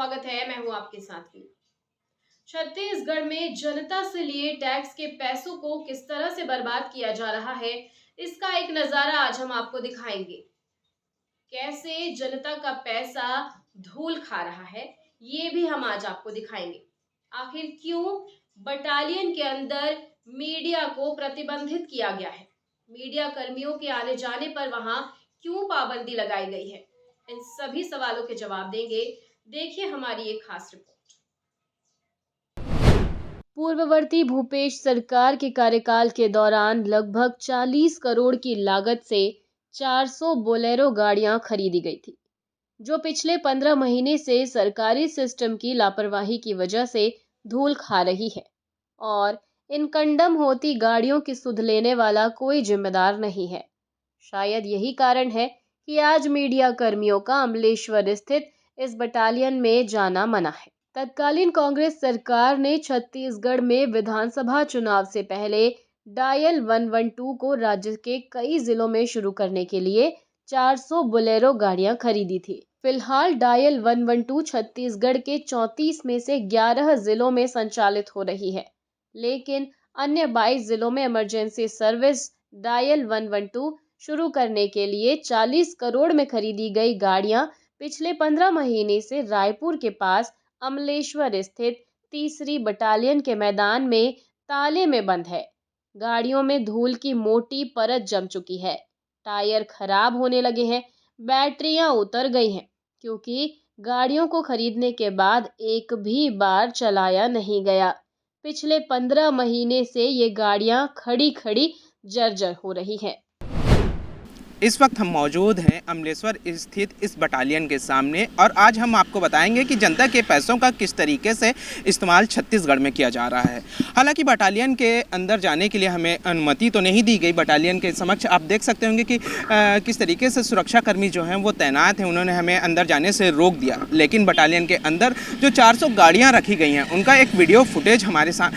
स्वागत है। मैं हूं आपके साथ ही। छत्तीसगढ़ में जनता से लिए टैक्स के पैसों को किस तरह से बर्बाद किया जा रहा है, इसका एक नजारा आज हम आपको दिखाएंगे। कैसे जनता का पैसा धूल खा रहा है, ये भी हम आज आपको दिखाएंगे। आखिर क्यों बटालियन के अंदर मीडिया को प्रतिबंधित किया गया है, मीडिया कर्मियों के आने जाने पर वहां क्यों पाबंदी लगाई गई है, इन सभी सवालों के जवाब देंगे। देखिए हमारी एक खास रिपोर्ट। पूर्ववर्ती भूपेश सरकार के कार्यकाल के दौरान लगभग 40 करोड़ की लागत से 400 बोलेरो गाड़ियां खरीदी गई थी, जो पिछले 15 महीने से सरकारी सिस्टम की लापरवाही की वजह से धूल खा रही है और इन कंडम होती गाड़ियों की सुध लेने वाला कोई जिम्मेदार नहीं है। शायद यही कारण है कि आज मीडिया कर्मियों का अमलेश्वर स्थित इस बटालियन में जाना मना है। तत्कालीन कांग्रेस सरकार ने छत्तीसगढ़ में विधानसभा चुनाव से पहले डायल 112 को राज्य के कई जिलों में शुरू करने के लिए 400 बोलेरो गाड़ियां खरीदी थी। फिलहाल डायल 112 छत्तीसगढ़ के 34 में से 11 जिलों में संचालित हो रही है, लेकिन अन्य 22 जिलों में इमरजेंसी सर्विस डायल 112 शुरू करने के लिए 40 करोड़ में खरीदी गई गाड़ियां पिछले 15 महीने से रायपुर के पास अमलेश्वर स्थित 3री बटालियन के मैदान में ताले में बंद है। गाड़ियों में धूल की मोटी परत जम चुकी है, टायर खराब होने लगे हैं, बैटरियां उतर गई हैं, क्योंकि गाड़ियों को खरीदने के बाद एक भी बार चलाया नहीं गया। पिछले 15 महीने से ये गाड़ियां खड़ी खड़ी जर्जर हो रही हैं। इस वक्त हम मौजूद हैं अमलेश्वर स्थित इस बटालियन के सामने और आज हम आपको बताएंगे कि जनता के पैसों का किस तरीके से इस्तेमाल छत्तीसगढ़ में किया जा रहा है। हालांकि बटालियन के अंदर जाने के लिए हमें अनुमति तो नहीं दी गई। बटालियन के समक्ष आप देख सकते होंगे कि किस तरीके से सुरक्षाकर्मी जो हैं वो तैनात हैं, उन्होंने हमें अंदर जाने से रोक दिया। लेकिन बटालियन के अंदर जो 400 गाड़ियाँ रखी गई हैं उनका एक वीडियो फुटेज हमारे साथ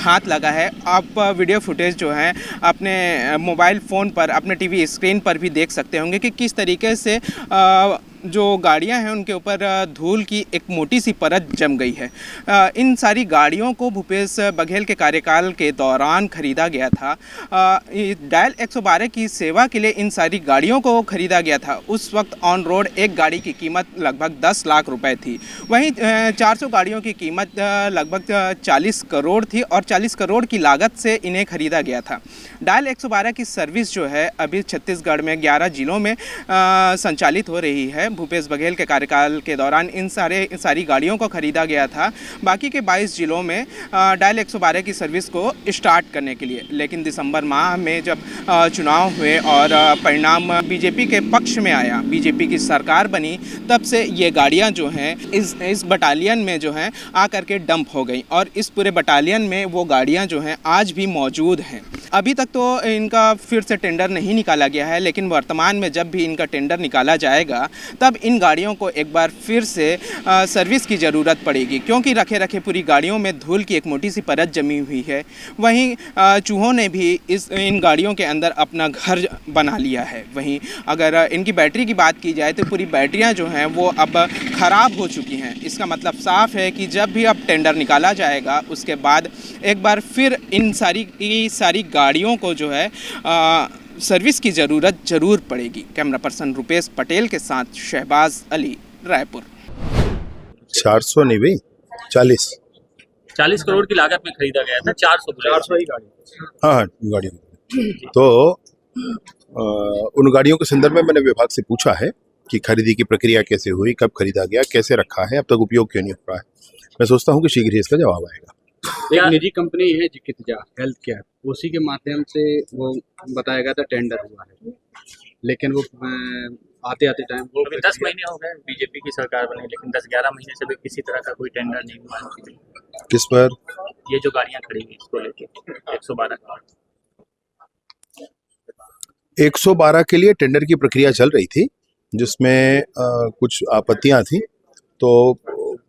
हाथ लगा है। आप वीडियो फुटेज जो है अपने मोबाइल फ़ोन पर, अपने टीवी स्क्रीन पर भी देख सकते होंगे कि किस तरीके से जो गाड़ियां हैं उनके ऊपर धूल की एक मोटी सी परत जम गई है। इन सारी गाड़ियों को भूपेश बघेल के कार्यकाल के दौरान खरीदा गया था। डायल 112 की सेवा के लिए इन सारी गाड़ियों को खरीदा गया था। उस वक्त ऑन रोड एक गाड़ी की कीमत लगभग 10 लाख रुपए थी। वहीं 400 गाड़ियों की कीमत लगभग 40 करोड़ थी और 40 करोड़ की लागत से इन्हें खरीदा गया था। डायल 112 की सर्विस जो है अभी छत्तीसगढ़ में 11 जिलों में संचालित हो रही है। भूपेश बघेल के कार्यकाल के दौरान इन सारी गाड़ियों को खरीदा गया था, बाकी के 22 जिलों में डायल 112 की सर्विस को स्टार्ट करने के लिए। लेकिन दिसंबर माह में जब चुनाव हुए और परिणाम बीजेपी के पक्ष में आया, बीजेपी की सरकार बनी, तब से ये गाड़ियां जो हैं इस बटालियन में जो हैं आकर के डंप हो गई और इस पूरे बटालियन में वो गाड़ियां जो हैं आज भी मौजूद हैं। अभी तक तो इनका फिर से टेंडर नहीं निकाला गया है, लेकिन वर्तमान में जब भी इनका टेंडर निकाला जाएगा तब इन गाड़ियों को एक बार फिर से सर्विस की ज़रूरत पड़ेगी, क्योंकि रखे रखे पूरी गाड़ियों में धूल की एक मोटी सी परत जमी हुई है। वहीं चूहों ने भी इन गाड़ियों के अंदर अपना घर बना लिया है। वहीं अगर इनकी बैटरी की बात की जाए तो पूरी बैटरियाँ जो हैं वो अब ख़राब हो चुकी हैं। इसका मतलब साफ है कि जब भी अब टेंडर निकाला जाएगा उसके बाद एक बार फिर इन सारी गाड़ियों को जो है सर्विस की ज़रूरत जरूर पड़ेगी। कैमरा पर्सन रुपेश पटेल के साथ शहबाज अली, रायपुर। 400 नहीं भाई, 40 करोड़ की लागत में खरीदा गया था। 400 ही गाड़ी। हाँ गाड़ियों। तो उन गाड़ियों के संदर्भ में मैंने विभाग से पूछा है कि खरीदी की प्रक्रिया कैसे हुई, कब खरीदा गया, कैसे रखा है, अब तक उपयोग क्यों नहीं हो रहा है। मैं सोचता हूँ कि शीघ्र ही इसका जवाब आएगा। एक निजी कंपनी है जिकित्जा हेल्थ केयर, उसी के माध्यम से वो बताया गया था टेंडर हुआ है, लेकिन वो आते टाइम वो 10 महीने हो गए बीजेपी की सरकार बनी, लेकिन 10-11 महीने से भी किसी तरह का कोई टेंडर नहीं हुआ। किस पर? ये जो गाड़ियां खड़ी हैं इसको लेके 112 का 112 के लिए टेंडर की प्रक्रिया चल रही थी, जिसमें कुछ आपत्तियां थी, तो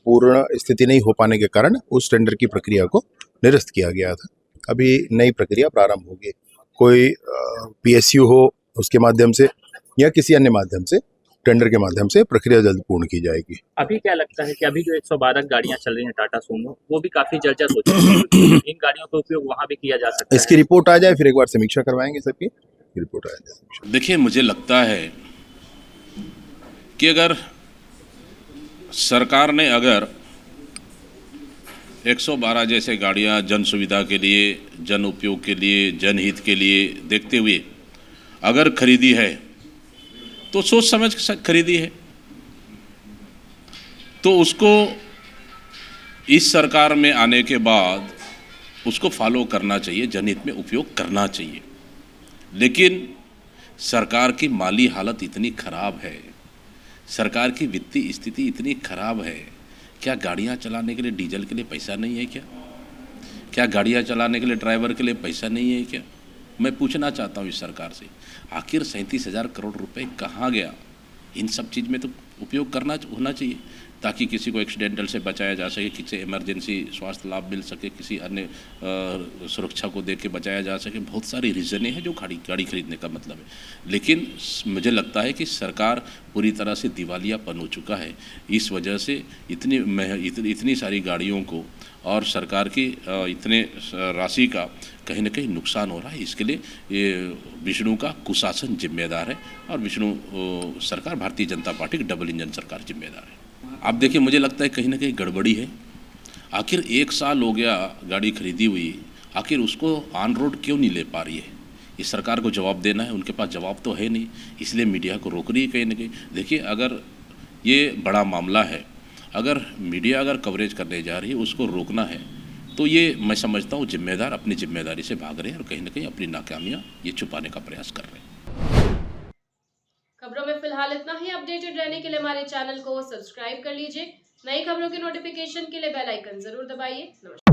पूर्ण स्थिति नहीं हो पाने के कारण उस टेंडर की प्रक्रिया को निरस्त किया गया था। अभी नई प्रक्रिया प्रारंभ होगी। कोई PSU हो उसके माध्यम से या किसी अन्य माध्यम से टेंडर के माध्यम से प्रक्रिया जल्द पूर्ण की जाएगी। अभी क्या लगता है कि अभी जो 112 गाड़ियां चल रही हैं टाटा सूमो, वो भी काफी जर्जर हो चुकी हैं, इन गाड़ियों का उपयोग वहां भी किया जा सकता इसकी रिपोर्ट आ जाए, फिर एक बार समीक्षा करवाएंगे सबकी, रिपोर्ट आ जाए। देखिए, मुझे लगता है कि अगर सरकार ने अगर 112 जैसे गाड़ियां जन सुविधा के लिए, जन उपयोग के लिए, जनहित के लिए देखते हुए अगर खरीदी है तो सोच समझ के खरीदी है, तो उसको इस सरकार में आने के बाद उसको फॉलो करना चाहिए, जनहित में उपयोग करना चाहिए। लेकिन सरकार की माली हालत इतनी खराब है, सरकार की वित्तीय स्थिति इतनी खराब है, क्या गाड़ियां चलाने के लिए डीजल के लिए पैसा नहीं है क्या? क्या गाड़ियां चलाने के लिए ड्राइवर के लिए पैसा नहीं है क्या? मैं पूछना चाहता हूं इस सरकार से, आखिर 37,000 करोड़ रुपए कहाँ गया? इन सब चीज़ में तो उपयोग करना होना चाहिए, ताकि किसी को एक्सीडेंटल से बचाया जा सके, किसी इमरजेंसी स्वास्थ्य लाभ मिल सके, किसी अन्य सुरक्षा को देख के बचाया जा सके। बहुत सारी रीज़नें हैं जो गाड़ी खरीदने का मतलब है। लेकिन मुझे लगता है कि सरकार पूरी तरह से दिवालियापन हो चुका है। इस वजह से इतनी सारी गाड़ियों को और सरकार की इतने राशि का कहीं ना कहीं नुकसान हो रहा है। इसके लिए ये विष्णु का कुशासन जिम्मेदार है और विष्णु सरकार, भारतीय जनता पार्टी की डबल इंजन सरकार जिम्मेदार है। आप देखिए, मुझे लगता है कहीं ना कहीं गड़बड़ी है। आखिर 1 साल हो गया गाड़ी खरीदी हुई, आखिर उसको ऑन रोड क्यों नहीं ले पा रही है? इस सरकार को जवाब देना है, उनके पास जवाब तो है नहीं, इसलिए मीडिया को रोक रही है कहीं ना कहीं। देखिए, अगर ये बड़ा मामला है, अगर मीडिया अगर कवरेज करने जा रही है, उसको रोकना है, तो ये मैं समझता हूँ जिम्मेदार अपनी जिम्मेदारी से भाग रहे हैं और कहीं ना कहीं अपनी नाकामियाँ ये छुपाने का प्रयास कर रहे हैं। खबरों में फिलहाल इतना ही। अपडेटेड रहने के लिए हमारे चैनल को सब्सक्राइब कर लीजिए। नई खबरों की नोटिफिकेशन के लिए बेल आइकन जरूर दबाइए। नमस्कार।